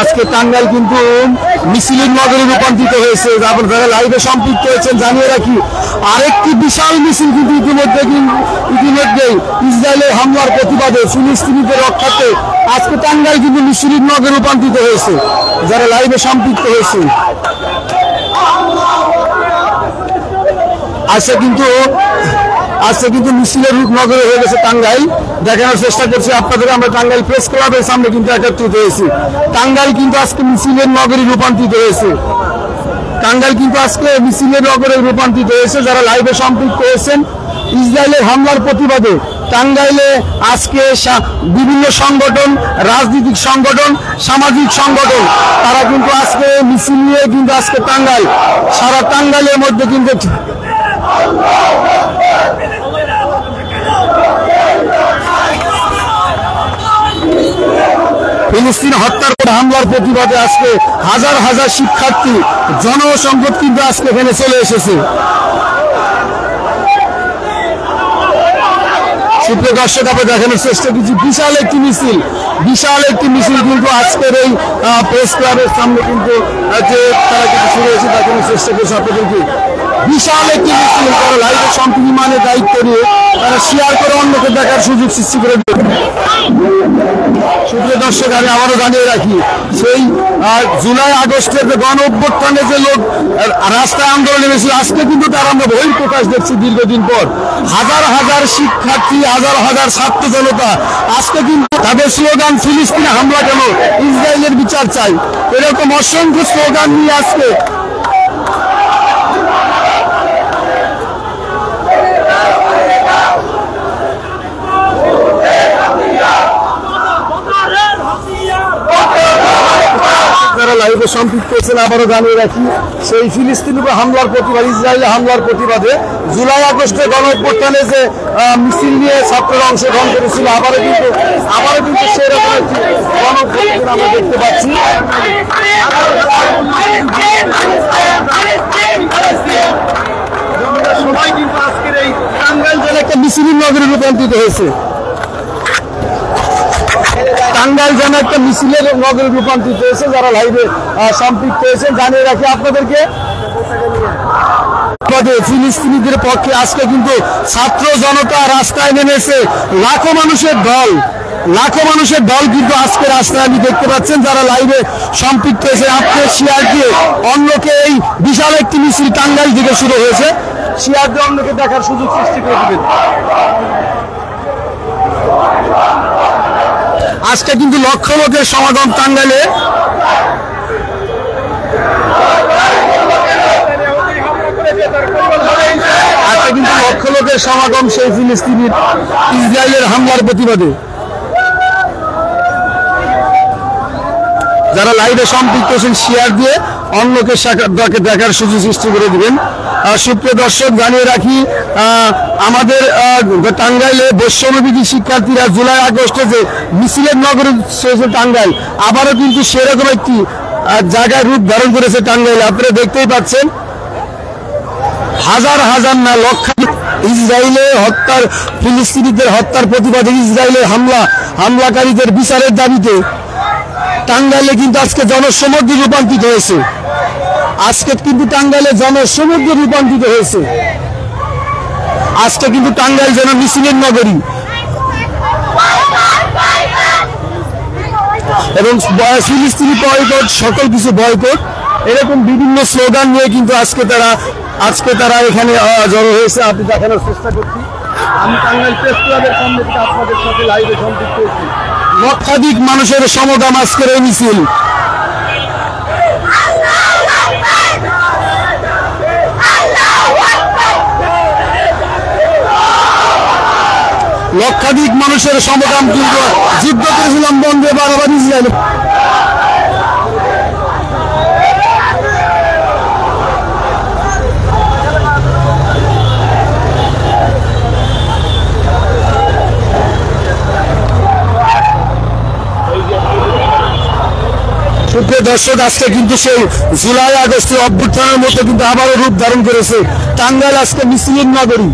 আজকে টাঙ্গাইল কিন্তু মিছিলের নগরে রূপান্তরিত হয়েছে। আপনারা লাইভে সম্পৃক্ত হয়েছেন জানিয়ে রাখি, আরেকটি বিশাল মিছিল কিন্তু ইতিমধ্যেই ইসরায়েলের হামলার প্রতিবাদে ফিলিস্তিনিদের রক্ষার্থে আজকে টাঙ্গাইল কিন্তু মিছিলের নগরে রূপান্তরিত হয়েছে। যারা লাইভে সম্পৃক্ত হয়েছে আজকে কিন্তু মিছিলের রূপনগরে হয়ে গেছে টাঙ্গাইল। দেখানোর চেষ্টা করছি আপনাদের, আমরা টাঙ্গাইল প্রেস ক্লাবের সামনে কিন্তু একত্রিত হয়েছি। টাঙ্গাইল কিন্তু আজকে মিছিলের নগরে রূপান্তরিত হয়েছে। টাঙ্গাইল কিন্তু আজকে মিছিলের নগরে রূপান্তরিত হয়েছে। যারা লাইভে সম্পৃক্ত হয়েছেন ইসরায়েলের হামলার প্রতিবাদে টাঙ্গাইলে আজকে বিভিন্ন সংগঠন, রাজনৈতিক সংগঠন, সামাজিক সংগঠন তারা কিন্তু আজকে মিছিল নিয়ে কিন্তু আজকে টাঙ্গাইল, সারা টাঙ্গাইলের মধ্যে কিন্তু ফিলিস্তিন হত্যার পর হামলার প্রতিবাদে আজকে হাজার হাজার শিক্ষার্থী জনসংযোগ কিন্তু আজকে এখানে চলে এসেছে। সুপ্রিয় দর্শক, আমরা দেখানোর চেষ্টা করছি বিশাল একটি মিছিল কিন্তু আজকের এই প্রেস ক্লাবের সামনে কিন্তু যে তারা কিন্তু শুরু হয়েছে দেখানোর চেষ্টা করছে আপনাদেরকে। বিশাল একটি মিছিল তারা লাইভের সম্পূর্ণ মানে দায়িত্ব নিয়ে তারা শেয়ার করে অন্যকে দেখার সুযোগ সৃষ্টি করে দেবে। সুপ্রিয় দর্শক, আমি আবারও জানিয়ে রাখি, সেই জুলাই আগস্টের যে গণ অভ্যুত্থানে যে লোক রাস্তায় আন্দোলন নেমেছিল আজকে কিন্তু তার আমরা বহিঃপ্রকাশ দেখছি দীর্ঘদিন পর। হাজার হাজার শিক্ষার্থী, হাজার হাজার ছাত্র জনতা আজকে কিন্তু তাদের স্লোগান ফিলিস্তিনে হামলা কেন, ইসরায়েলের বিচার চাই, এরকম অসংখ্য স্লোগান নিয়ে আজকে লাইভে সম্পৃক্ত হয়েছেন। আবারও জানিয়ে রাখি, সেই ফিলিস্তিনের উপর হামলার প্রতিবাদ, ইসরায়েলের হামলার প্রতিবাদে জুলাই আগস্টে গণ অভ্যুত্থানে যে মিছিল নিয়ে ছাত্ররা অংশগ্রহণ করেছিল আবারও কিন্তু সেরকম একটি গণ অভ্যুত্থান আমরা দেখতে পাচ্ছি। সবাই কিন্তু আজকের এই টাঙ্গাইল জেলা একটা মিছিলের নগরে রূপান্তরিত হয়েছে। টাঙ্গাইল যেন একটা মিছিলের নগরে রূপান্তরিত হয়েছে। যারা লাইভে সম্পৃক্ত হয়েছে জানিয়ে রাখি আপনাদেরকে, ফিলিস্তিনিদের পক্ষে আজকে কিন্তু ছাত্র জনতা রাস্তায় নেমেছে। লাখো মানুষের দল কিন্তু আজকে রাস্তায় আমি দেখতে পাচ্ছেন। যারা লাইভে সম্পৃক্ত হয়েছে আপনার শেয়ার দিয়ে অন্যকে, এই বিশাল একটি মিছিল টাঙ্গাইল থেকে শুরু হয়েছে, শেয়ার দিয়ে অন্যকে দেখার সুযোগ সৃষ্টি করে দেবেন। আজকে কিন্তু লক্ষ লোকের সমাগম টাঙ্গাইলে। আজকে কিন্তু লক্ষ লোকের সমাগম সেই ফিলিস্তিনের ইসরায়েলের হামলার প্রতিবাদে। যারা লাইভে সম্পৃক্ত হয়েছেন শেয়ার দিয়ে অন্যকে দেখার সুযোগ সৃষ্টি করে দিবেন। সুপ্রিয় দর্শক, জানিয়ে রাখি আমাদের টাঙ্গাইলে বৈষম্যবিধি শিক্ষার্থীরা জুলাই আগস্টে যে মিছিলের নগরে টাঙ্গাইল আবারও কিন্তু সেরকম একটি জায়গায় রূপ ধারণ করেছে টাঙ্গাইল। আপনারা দেখতেই পাচ্ছেন হাজার হাজার না লক্ষাধিক ইসরায়েলের হত্যার, ফিলিস্তিনিদের হত্যার প্রতিবাদে ইসরায়েলের হামলাকারীদের বিচারের দাবিতে টাঙ্গাইলে কিন্তু আজকে জনসমুদ্রে রূপান্তরিত হয়েছে। আজকে কিন্তু টাঙ্গাইলে জনসমুদ্রে রূপান্তরিত হয়েছে। আজকে কিন্তু টাঙ্গাইল যেন মিছিলের নগরী এবং ফিলিস্তিনি বয়কট, সকল কিছু বয়কট, এরকম বিভিন্ন স্লোগান নিয়ে কিন্তু আজকে তারা এখানে জড়ো হয়েছে। আপনি দেখানোর চেষ্টা করছি, আমি টাঙ্গাইল প্রেস ক্লাবের সামনে থেকে আপনাদের সাথে লাইভে সম্পৃক্ত হয়েছি। লক্ষাধিক মানুষের সমাগম আজকের এই মিছিল। লক্ষাধিক মানুষের সমাগম কিন্তু যুদ্ধ করেছিলাম বন্ধে বারবার ইসরায়েল। সুপ্রিয় দর্শক, আজকে কিন্তু সেই জুলাই আগস্টের অভ্যুত্থানের মতো কিন্তু আবারও রূপ ধারণ করেছে টাঙ্গাইল আজকে মিছিলের নগরী।